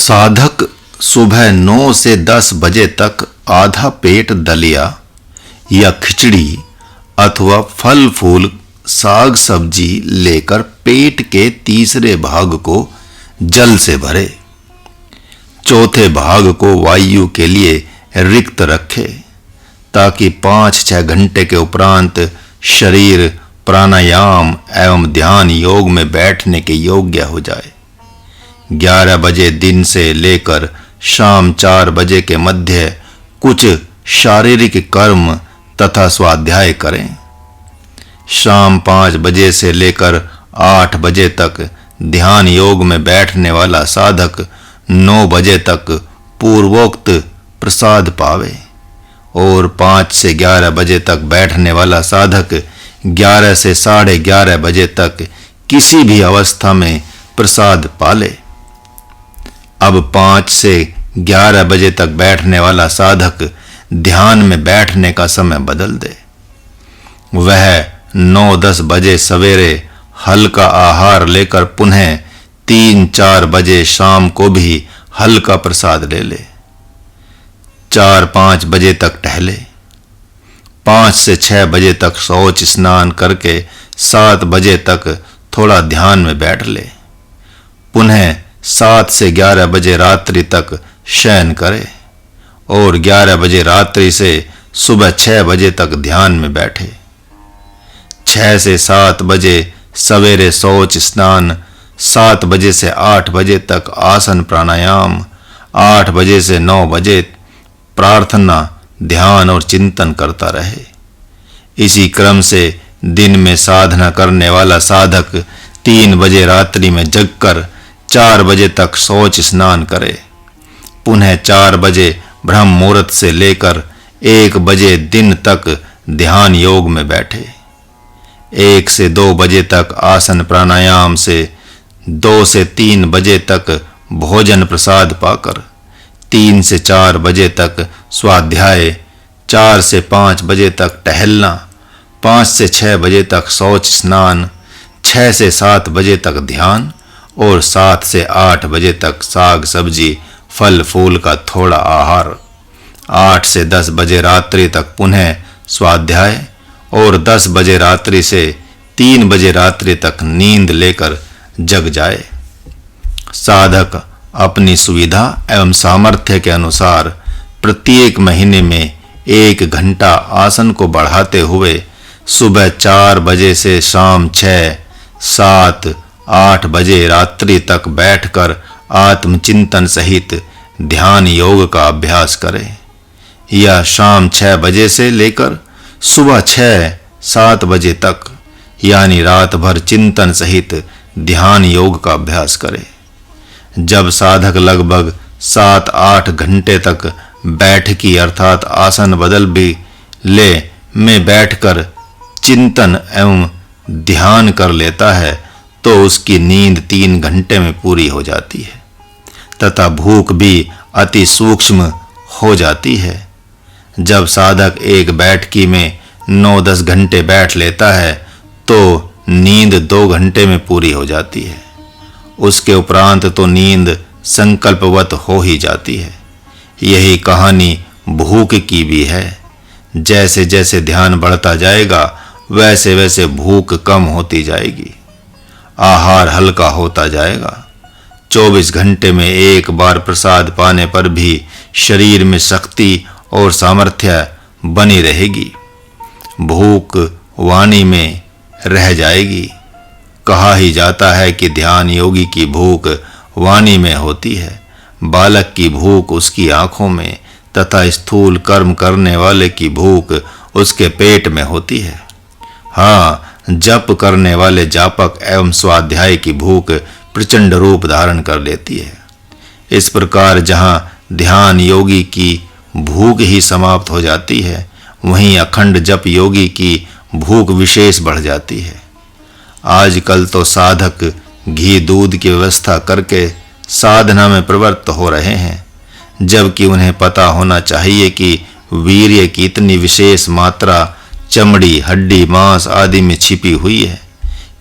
साधक सुबह 9 से 10 बजे तक आधा पेट दलिया या खिचड़ी अथवा फल फूल साग सब्जी लेकर पेट के तीसरे भाग को जल से भरे, चौथे भाग को वायु के लिए रिक्त रखे ताकि 5-6 घंटे के उपरांत शरीर प्राणायाम एवं ध्यान योग में बैठने के योग्य हो जाए। 11 बजे दिन से लेकर शाम 4 बजे के मध्य कुछ शारीरिक कर्म तथा स्वाध्याय करें। शाम 5 बजे से लेकर 8 बजे तक ध्यान योग में बैठने वाला साधक 9 बजे तक पूर्वोक्त प्रसाद पावे और 5 से 11 बजे तक बैठने वाला साधक 11 से 11:30 बजे तक किसी भी अवस्था में प्रसाद पाले। अब 5 से 11 बजे तक बैठने वाला साधक ध्यान में बैठने का समय बदल दे। वह 9-10 बजे सवेरे हल्का आहार लेकर पुनः 3-4 बजे शाम को भी हल्का प्रसाद ले ले। 4-5 बजे तक टहले। 5 से 6 बजे तक शौच स्नान करके 7 बजे तक थोड़ा ध्यान में बैठ ले। पुनः 7 से 11 बजे रात्रि तक शयन करे और 11 बजे रात्रि से सुबह 6 बजे तक ध्यान में बैठे। 6 से 7 बजे सवेरे शौच स्नान, 7 बजे से 8 बजे तक आसन प्राणायाम, 8 बजे से 9 बजे प्रार्थना ध्यान और चिंतन करता रहे। इसी क्रम से दिन में साधना करने वाला साधक 3 बजे रात्रि में जगकर 4 बजे तक शौच स्नान करे। पुनः 4 बजे ब्रह्म मुहूर्त से लेकर 1 बजे दिन तक ध्यान योग में बैठे। 1 से 2 बजे तक आसन प्राणायाम से 2 से 3 बजे तक भोजन प्रसाद पाकर 3 से 4 बजे तक स्वाध्याय, 4 से 5 बजे तक टहलना, 5 से 6 बजे तक शौच स्नान, 6 से 7 बजे तक ध्यान और 7 से 8 बजे तक साग सब्जी फल फूल का थोड़ा आहार। 8 से 10 बजे रात्रि तक पुनः स्वाध्याय और 10 बजे रात्रि से 3 बजे रात्रि तक नींद लेकर जग जाए। साधक अपनी सुविधा एवं सामर्थ्य के अनुसार प्रत्येक महीने में 1 घंटा आसन को बढ़ाते हुए सुबह 4 बजे से शाम 6, 7, 8 बजे रात्रि तक बैठकर आत्मचिंतन सहित ध्यान योग का अभ्यास करें, या शाम 6 बजे से लेकर सुबह 6-7 बजे तक यानी रात भर चिंतन सहित ध्यान योग का अभ्यास करें। जब साधक लगभग 7-8 घंटे तक बैठकी अर्थात आसन बदल भी ले में बैठकर चिंतन एवं ध्यान कर लेता है तो उसकी नींद 3 घंटे में पूरी हो जाती है तथा भूख भी अति सूक्ष्म हो जाती है। जब साधक एक बैठकी में 9-10 घंटे बैठ लेता है तो नींद 2 घंटे में पूरी हो जाती है। उसके उपरांत तो नींद संकल्पवत हो ही जाती है। यही कहानी भूख की भी है। जैसे जैसे ध्यान बढ़ता जाएगा वैसे वैसे भूख कम होती जाएगी, आहार हल्का होता जाएगा। 24 घंटे में एक बार प्रसाद पाने पर भी शरीर में शक्ति और सामर्थ्य बनी रहेगी। भूख वाणी में रह जाएगी। कहा ही जाता है कि ध्यान योगी की भूख वाणी में होती है, बालक की भूख उसकी आंखों में तथा स्थूल कर्म करने वाले की भूख उसके पेट में होती है। हाँ, जप करने वाले जापक एवं स्वाध्याय की भूख प्रचंड रूप धारण कर लेती है। इस प्रकार जहाँ ध्यान योगी की भूख ही समाप्त हो जाती है, वहीं अखंड जप योगी की भूख विशेष बढ़ जाती है। आजकल तो साधक घी दूध की व्यवस्था करके साधना में प्रवृत्त हो रहे हैं, जबकि उन्हें पता होना चाहिए कि वीर्य की इतनी विशेष मात्रा चमड़ी, हड्डी, मांस आदि में छिपी हुई है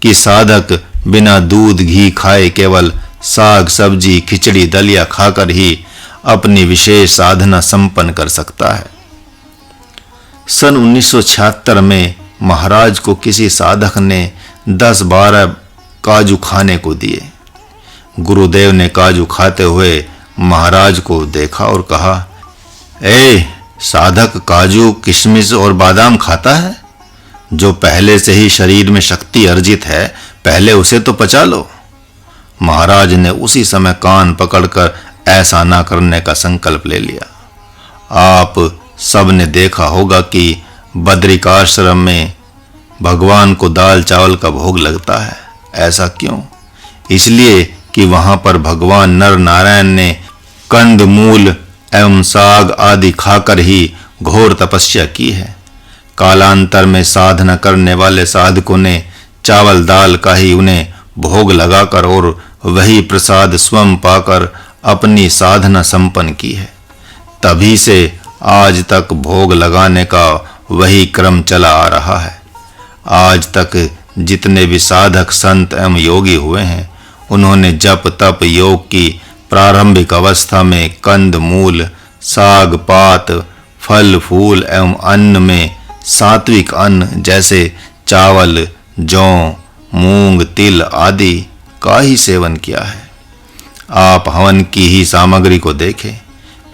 कि साधक बिना दूध घी खाए केवल साग सब्जी खिचड़ी दलिया खाकर ही अपनी विशेष साधना संपन्न कर सकता है। सन 1976 में महाराज को किसी साधक ने 10-12 काजू खाने को दिए। गुरुदेव ने काजू खाते हुए महाराज को देखा और कहा, ए साधक, काजू किशमिश और बादाम खाता है? जो पहले से ही शरीर में शक्ति अर्जित है, पहले उसे तो पचा लो। महाराज ने उसी समय कान पकड़कर ऐसा ना करने का संकल्प ले लिया। आप सब ने देखा होगा कि बद्रिकाश्रम में भगवान को दाल चावल का भोग लगता है। ऐसा क्यों? इसलिए कि वहां पर भगवान नर नारायण ने कंद मूल एवं साग आदि खाकर ही घोर तपस्या की है। कालांतर में साधना करने वाले साधकों ने चावल दाल का ही उन्हें भोग लगाकर और वही प्रसाद स्वयं पाकर अपनी साधना संपन्न की है। तभी से आज तक भोग लगाने का वही क्रम चला आ रहा है। आज तक जितने भी साधक संत एवं योगी हुए हैं, उन्होंने जप तप योग की प्रारंभिक अवस्था में कंद मूल साग पात फल फूल एवं अन्न में सात्विक अन्न जैसे चावल जौ मूंग तिल आदि का ही सेवन किया है। आप हवन की ही सामग्री को देखें।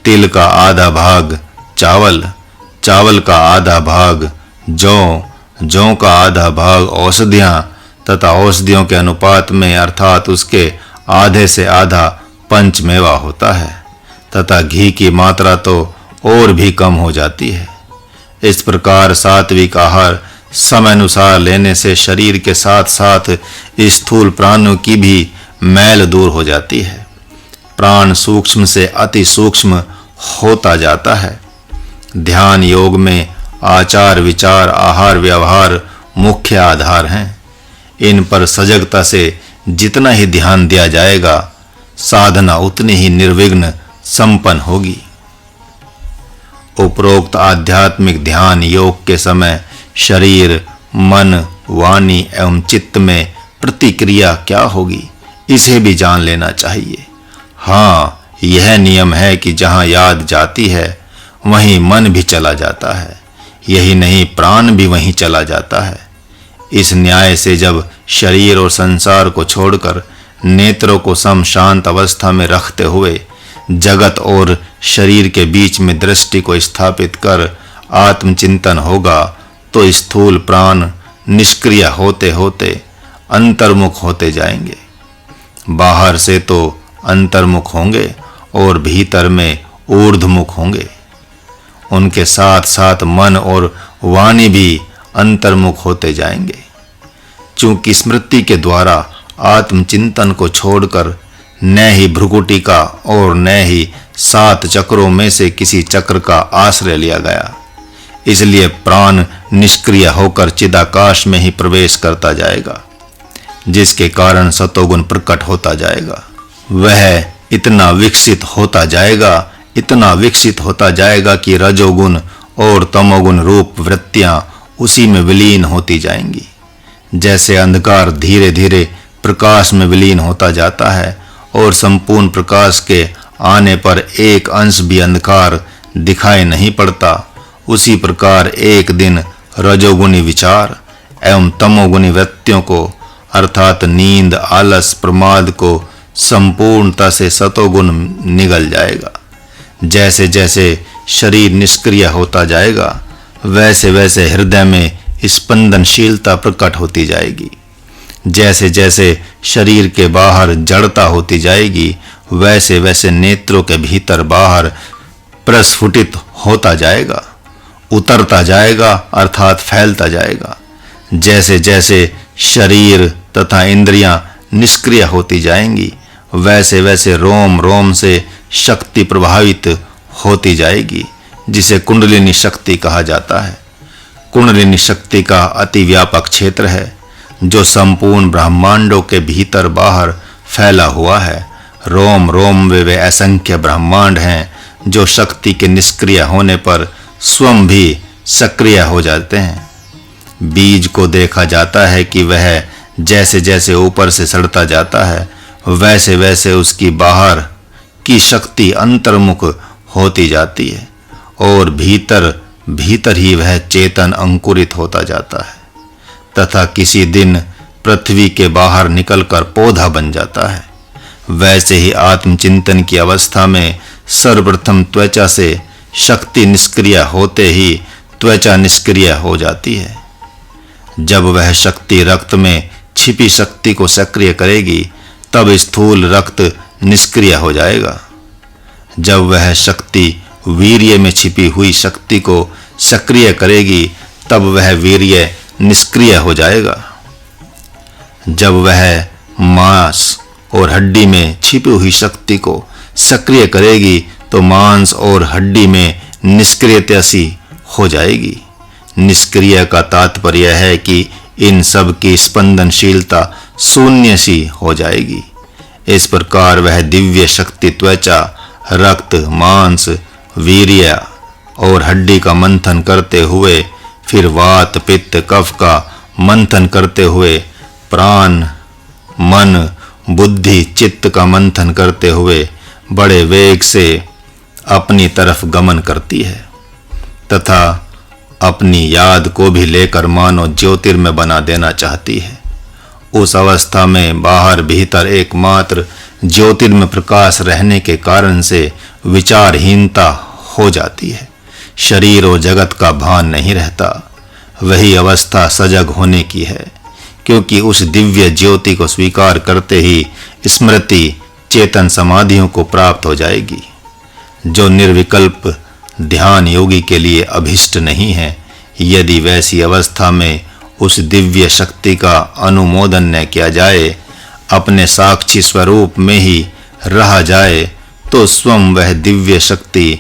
तिल का आधा भाग चावल, चावल का आधा भाग जौ, जौ का आधा भाग औषधियां तथा औषधियों के अनुपात में अर्थात उसके आधे से आधा पंचमेवा होता है तथा घी की मात्रा तो और भी कम हो जाती है। इस प्रकार सात्विक आहार समयानुसार लेने से शरीर के साथ साथ स्थूल प्राणों की भी मैल दूर हो जाती है। प्राण सूक्ष्म से अति सूक्ष्म होता जाता है। ध्यान योग में आचार विचार आहार व्यवहार मुख्य आधार हैं। इन पर सजगता से जितना ही ध्यान दिया जाएगा, साधना उतनी ही निर्विघ्न संपन्न होगी। उपरोक्त आध्यात्मिक ध्यान योग के समय शरीर मन वाणी एवं चित्त में प्रतिक्रिया क्या होगी, इसे भी जान लेना चाहिए। हाँ, यह नियम है कि जहाँ याद जाती है वहीं मन भी चला जाता है, यही नहीं प्राण भी वहीं चला जाता है। इस न्याय से जब शरीर और संसार को छोड़कर नेत्रों को सम शांत अवस्था में रखते हुए जगत और शरीर के बीच में दृष्टि को स्थापित कर आत्मचिंतन होगा, तो स्थूल प्राण निष्क्रिय होते होते अंतर्मुख होते जाएंगे। बाहर से तो अंतर्मुख होंगे और भीतर में ऊर्ध्वमुख होंगे। उनके साथ साथ मन और वाणी भी अंतर्मुख होते जाएंगे। चूंकि स्मृति के द्वारा आत्मचिंतन को छोड़कर न ही भ्रुकुटी का और न ही 7 चक्रों में से किसी चक्र का आश्रय लिया गया, इसलिए प्राण निष्क्रिय होकर चिदाकाश में ही प्रवेश करता जाएगा, जिसके कारण सतोगुण प्रकट होता जाएगा। वह इतना विकसित होता जाएगा कि रजोगुण और तमोगुण रूप वृत्तियां उसी में विलीन होती जाएंगी। जैसे अंधकार धीरे धीरे प्रकाश में विलीन होता जाता है और संपूर्ण प्रकाश के आने पर एक अंश भी अंधकार दिखाई नहीं पड़ता, उसी प्रकार एक दिन रजोगुणी विचार एवं तमोगुणी वृत्तियों को अर्थात नींद आलस प्रमाद को संपूर्णता से सतोगुण निगल जाएगा। जैसे जैसे शरीर निष्क्रिय होता जाएगा, वैसे वैसे हृदय में स्पंदनशीलता प्रकट होती जाएगी। जैसे जैसे शरीर के बाहर जड़ता होती जाएगी, वैसे वैसे नेत्रों के भीतर बाहर प्रस्फुटित होता जाएगा, उतरता जाएगा अर्थात फैलता जाएगा। जैसे जैसे शरीर तथा इंद्रियां निष्क्रिय होती जाएंगी, वैसे वैसे रोम रोम से शक्ति प्रभावित होती जाएगी, जिसे कुंडलिनी शक्ति कहा जाता है। कुंडलिनी शक्ति का अति व्यापक क्षेत्र है, जो संपूर्ण ब्रह्मांडों के भीतर बाहर फैला हुआ है। रोम रोम वे असंख्य ब्रह्मांड हैं, जो शक्ति के निष्क्रिय होने पर स्वयं भी सक्रिय हो जाते हैं। बीज को देखा जाता है कि वह जैसे जैसे ऊपर से सड़ता जाता है, वैसे वैसे उसकी बाहर की शक्ति अंतर्मुख होती जाती है और भीतर भीतर ही वह चेतन अंकुरित होता जाता है तथा किसी दिन पृथ्वी के बाहर निकलकर पौधा बन जाता है। वैसे ही आत्मचिंतन की अवस्था में सर्वप्रथम त्वचा से शक्ति निष्क्रिय होते ही त्वचा निष्क्रिय हो जाती है। जब वह शक्ति रक्त में छिपी शक्ति को सक्रिय करेगी तब स्थूल रक्त निष्क्रिय हो जाएगा। जब वह शक्ति वीर्य में छिपी हुई शक्ति को सक्रिय करेगी तब वह वीर्य निष्क्रिय हो जाएगा। जब वह मांस और हड्डी में छिपी हुई शक्ति को सक्रिय करेगी तो मांस और हड्डी में निष्क्रियता सी हो जाएगी। निष्क्रिय का तात्पर्य है कि इन सब की स्पंदनशीलता शून्य सी हो जाएगी। इस प्रकार वह दिव्य शक्ति त्वचा, रक्त, मांस, वीर्य और हड्डी का मंथन करते हुए, फिर वात, पित्त, कफ का मंथन करते हुए, प्राण, मन, बुद्धि, चित्त का मंथन करते हुए बड़े वेग से अपनी तरफ गमन करती है तथा अपनी याद को भी लेकर मानो ज्योतिर्मय बना देना चाहती है। उस अवस्था में बाहर भीतर एकमात्र ज्योतिर्मय प्रकाश रहने के कारण से विचारहीनता हो जाती है। शरीर और जगत का भान नहीं रहता। वही अवस्था सजग होने की है, क्योंकि उस दिव्य ज्योति को स्वीकार करते ही स्मृति चेतन समाधियों को प्राप्त हो जाएगी, जो निर्विकल्प ध्यान योगी के लिए अभिष्ट नहीं है। यदि वैसी अवस्था में उस दिव्य शक्ति का अनुमोदन न किया जाए, अपने साक्षी स्वरूप में ही रह जाए, तो स्वयं वह दिव्य शक्ति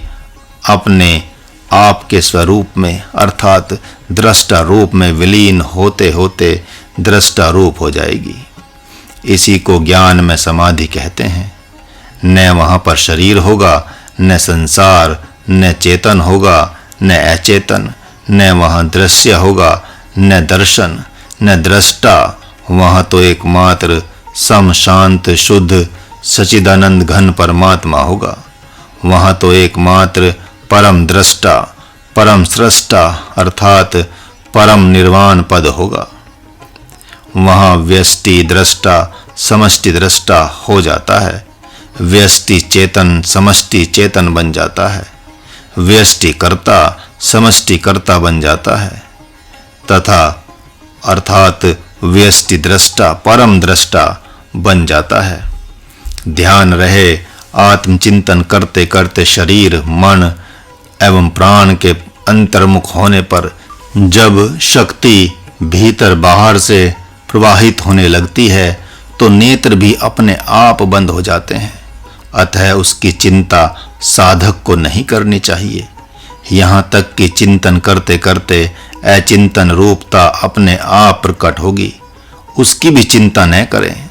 अपने आप के स्वरूप में अर्थात दृष्टा रूप में विलीन होते होते दृष्टा रूप हो जाएगी। इसी को ज्ञान में समाधि कहते हैं। न वहाँ पर शरीर होगा, न संसार, न चेतन होगा, न अचेतन, न वहाँ दृश्य होगा, न दर्शन, न दृष्टा। वहाँ तो एकमात्र सम, शांत, शुद्ध, सच्चिदानंद घन परमात्मा होगा। वहाँ तो एकमात्र परम दृष्टा, परम सृष्टा अर्थात परम निर्वाण पद होगा। वहाँ व्यष्टि दृष्टा समष्टि दृष्टा हो जाता है। व्यष्टि चेतन समष्टि चेतन बन जाता है। व्यष्टि कर्ता समष्टि कर्ता बन जाता है तथा अर्थात व्यष्टि दृष्टा परम दृष्टा बन जाता है। ध्यान रहे, आत्मचिंतन करते करते शरीर, मन एवं प्राण के अंतर्मुख होने पर जब शक्ति भीतर बाहर से प्रवाहित होने लगती है तो नेत्र भी अपने आप बंद हो जाते हैं। अतः उसकी चिंता साधक को नहीं करनी चाहिए। यहाँ तक कि चिंतन करते करते अचिंतन रूपता अपने आप प्रकट होगी, उसकी भी चिंता न करें।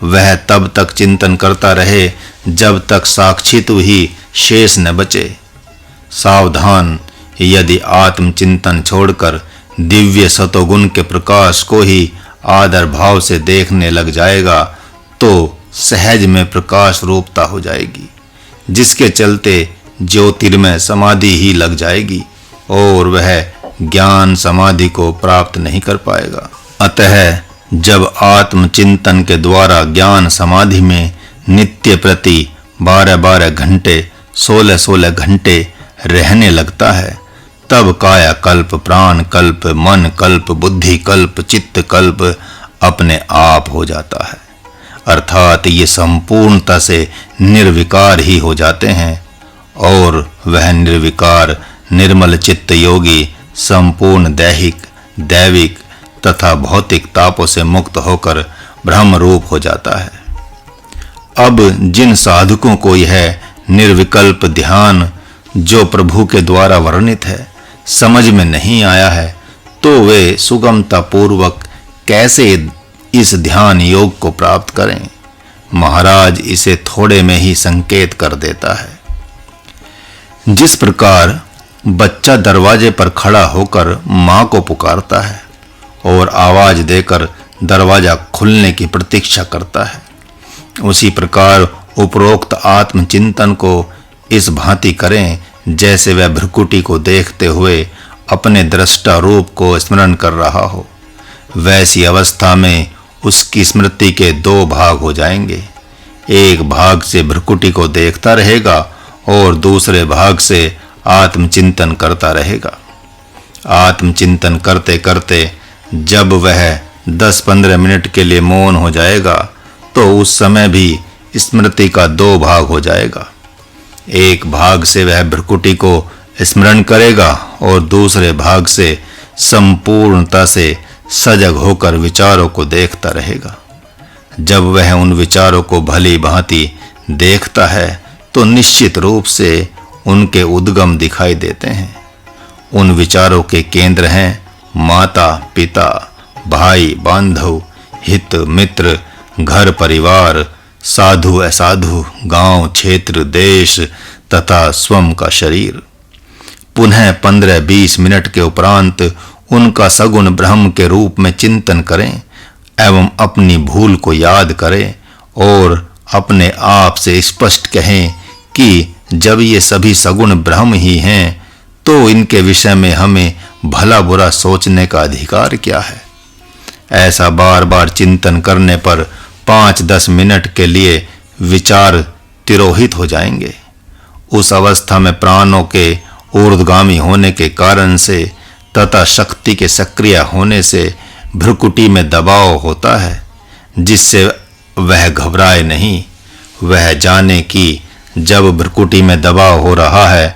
वह तब तक चिंतन करता रहे जब तक साक्षित्व ही शेष न बचे। सावधान, यदि आत्मचिंतन छोड़कर दिव्य सतोगुण के प्रकाश को ही आदर भाव से देखने लग जाएगा तो सहज में प्रकाश रूपता हो जाएगी, जिसके चलते ज्योतिर्मय समाधि ही लग जाएगी और वह ज्ञान समाधि को प्राप्त नहीं कर पाएगा। अतः जब आत्मचिंतन के द्वारा ज्ञान समाधि में नित्य प्रति 12-12 घंटे 16-16 घंटे रहने लगता है, तब काया कल्प, प्राण कल्प, मन कल्प, बुद्धि कल्प, चित्त कल्प अपने आप हो जाता है। अर्थात ये संपूर्णता से निर्विकार ही हो जाते हैं और वह निर्विकार निर्मल चित्त योगी संपूर्ण दैहिक, दैविक तथा भौतिक तापों से मुक्त होकर ब्रह्म रूप हो जाता है। अब जिन साधकों को यह निर्विकल्प ध्यान जो प्रभु के द्वारा वर्णित है समझ में नहीं आया है, तो वे सुगमता पूर्वक कैसे इस ध्यान योग को प्राप्त करें। महाराज इसे थोड़े में ही संकेत कर देता है। जिस प्रकार बच्चा दरवाजे पर खड़ा होकर माँ को पुकारता है और आवाज देकर दरवाजा खुलने की प्रतीक्षा करता है, उसी प्रकार उपरोक्त आत्मचिंतन को इस भांति करें जैसे वह भ्रुकुटी को देखते हुए अपने दृष्टा रूप को स्मरण कर रहा हो। वैसी अवस्था में उसकी स्मृति के दो भाग हो जाएंगे। एक भाग से भ्रुकुटी को देखता रहेगा और दूसरे भाग से आत्मचिंतन करता रहेगा। आत्मचिंतन करते करते जब वह 10-15 मिनट के लिए मौन हो जाएगा तो उस समय भी स्मृति का दो भाग हो जाएगा। एक भाग से वह भ्रुकुटी को स्मरण करेगा और दूसरे भाग से संपूर्णता से सजग होकर विचारों को देखता रहेगा। जब वह उन विचारों को भली भांति देखता है तो निश्चित रूप से उनके उद्गम दिखाई देते हैं। उन विचारों के केंद्र हैं माता पिता, भाई बांधव, हित मित्र, घर परिवार, साधु असाधु, गांव क्षेत्र देश तथा स्वयं का शरीर। पुनः 15-20 मिनट के उपरांत उनका सगुण ब्रह्म के रूप में चिंतन करें एवं अपनी भूल को याद करें और अपने आप से स्पष्ट कहें कि जब ये सभी सगुण ब्रह्म ही हैं तो इनके विषय में हमें भला बुरा सोचने का अधिकार क्या है। ऐसा बार-बार चिंतन करने पर 5-10 मिनट के लिए विचार तिरोहित हो जाएंगे। उस अवस्था में प्राणों के ऊर्ध्वगामी होने के कारण से तथा शक्ति के सक्रिय होने से भ्रुकुटी में दबाव होता है, जिससे वह घबराए नहीं। वह जाने कि जब भ्रुकुटी में दबाव हो रहा है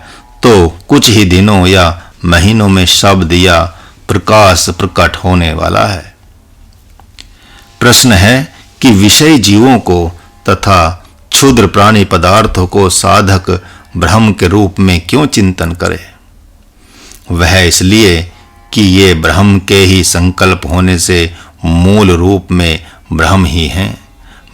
तो कुछ ही दिनों या महीनों में शब्द या प्रकाश प्रकट होने वाला है। प्रश्न है कि विषय जीवों को तथा क्षुद्र प्राणी पदार्थों को साधक ब्रह्म के रूप में क्यों चिंतन करे? वह इसलिए कि ये ब्रह्म के ही संकल्प होने से मूल रूप में ब्रह्म ही हैं।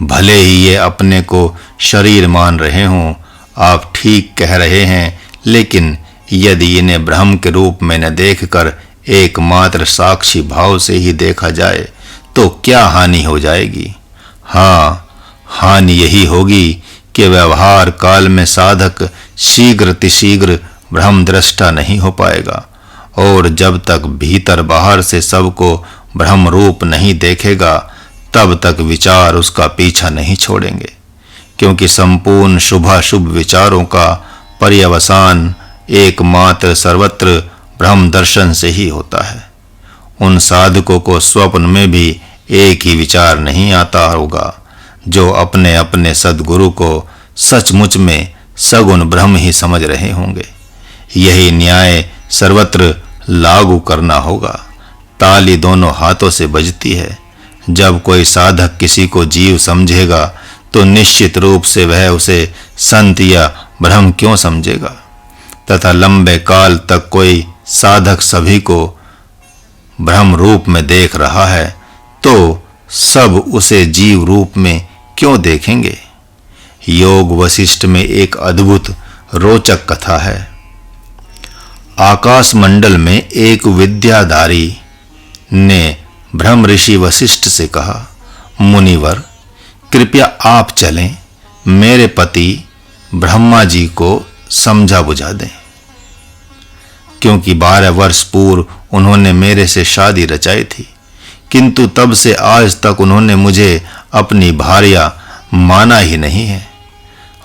भले ही ये अपने को शरीर मान रहे हों, आप ठीक कह रहे हैं, लेकिन यदि इन्हें ब्रह्म के रूप में न देखकर एकमात्र साक्षी भाव से ही देखा जाए तो क्या हानि हो जाएगी? हाँ, हानि यही होगी कि व्यवहार काल में साधक शीघ्र ब्रह्म दृष्टा नहीं हो पाएगा और जब तक भीतर बाहर से सबको ब्रह्म रूप नहीं देखेगा तब तक विचार उसका पीछा नहीं छोड़ेंगे, क्योंकि संपूर्ण शुभाशुभ विचारों का पर्यवसान एकमात्र सर्वत्र ब्रह्म दर्शन से ही होता है। उन साधकों को स्वप्न में भी एक ही विचार नहीं आता होगा जो अपने अपने सद्गुरु को सचमुच में सगुण ब्रह्म ही समझ रहे होंगे। यही न्याय सर्वत्र लागू करना होगा। ताली दोनों हाथों से बजती है। जब कोई साधक किसी को जीव समझेगा तो निश्चित रूप से वह उसे संत या ब्रह्म क्यों समझेगा, तथा लंबे काल तक कोई साधक सभी को ब्रह्म रूप में देख रहा है तो सब उसे जीव रूप में क्यों देखेंगे? योग वशिष्ठ में एक अद्भुत रोचक कथा है। आकाश मंडल में एक विद्याधारी ने ब्रह्म ऋषि वशिष्ठ से कहा, मुनिवर कृपया आप चलें, मेरे पति ब्रह्मा जी को समझा बुझा दें, क्योंकि 12 वर्ष पूर्व उन्होंने मेरे से शादी रचाई थी, किंतु तब से आज तक उन्होंने मुझे अपनी भार्या माना ही नहीं है।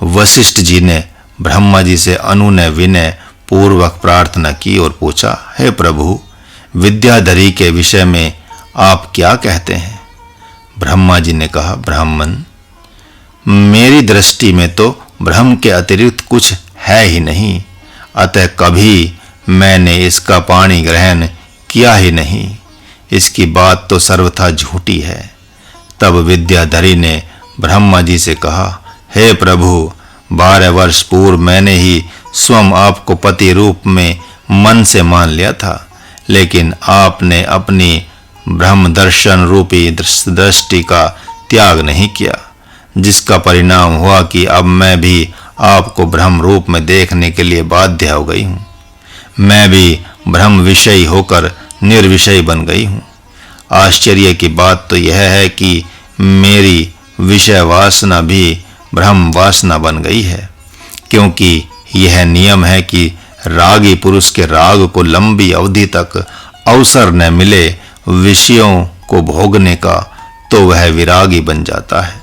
वशिष्ठ जी ने ब्रह्मा जी से अनुनय विनय पूर्वक प्रार्थना की और पूछा, हे प्रभु, विद्याधरी के विषय में आप क्या कहते हैं? ब्रह्मा जी ने कहा, ब्राह्मण, मेरी दृष्टि में तो ब्रह्म के अतिरिक्त कुछ है ही नहीं, अतः कभी मैंने इसका पाणी ग्रहण किया ही नहीं। इसकी बात तो सर्वथा झूठी है। तब विद्याधरी ने ब्रह्मा जी से कहा, हे प्रभु, 12 वर्ष पूर्व मैंने ही स्वयं आपको पति रूप में मन से मान लिया था, लेकिन आपने अपनी ब्रह्म दर्शन रूपी दृष्टि का त्याग नहीं किया, जिसका परिणाम हुआ कि अब मैं भी आपको ब्रह्म रूप में देखने के लिए बाध्य हो गई हूँ। मैं भी ब्रह्म विषयी होकर निर्विषयी बन गई हूँ। आश्चर्य की बात तो यह है कि मेरी विषय वासना भी ब्रह्म वासना बन गई है, क्योंकि यह नियम है कि रागी पुरुष के राग को लंबी अवधि तक अवसर न मिले विषयों को भोगने का, तो वह विरागी बन जाता है।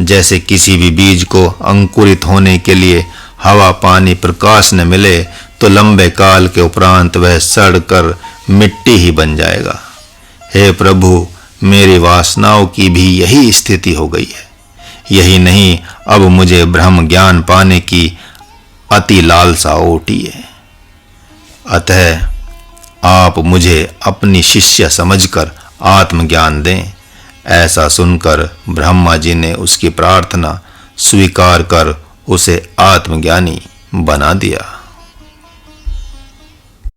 जैसे किसी भी बीज को अंकुरित होने के लिए हवा, पानी, प्रकाश न मिले तो लंबे काल के उपरांत वह सड़कर मिट्टी ही बन जाएगा। हे प्रभु, मेरी वासनाओं की भी यही स्थिति हो गई है। यही नहीं, अब मुझे ब्रह्म ज्ञान पाने की अति लालसा उठी है। अतः आप मुझे अपनी शिष्य समझकर आत्मज्ञान दें। ऐसा सुनकर ब्रह्मा जी ने उसकी प्रार्थना स्वीकार कर उसे आत्मज्ञानी बना दिया।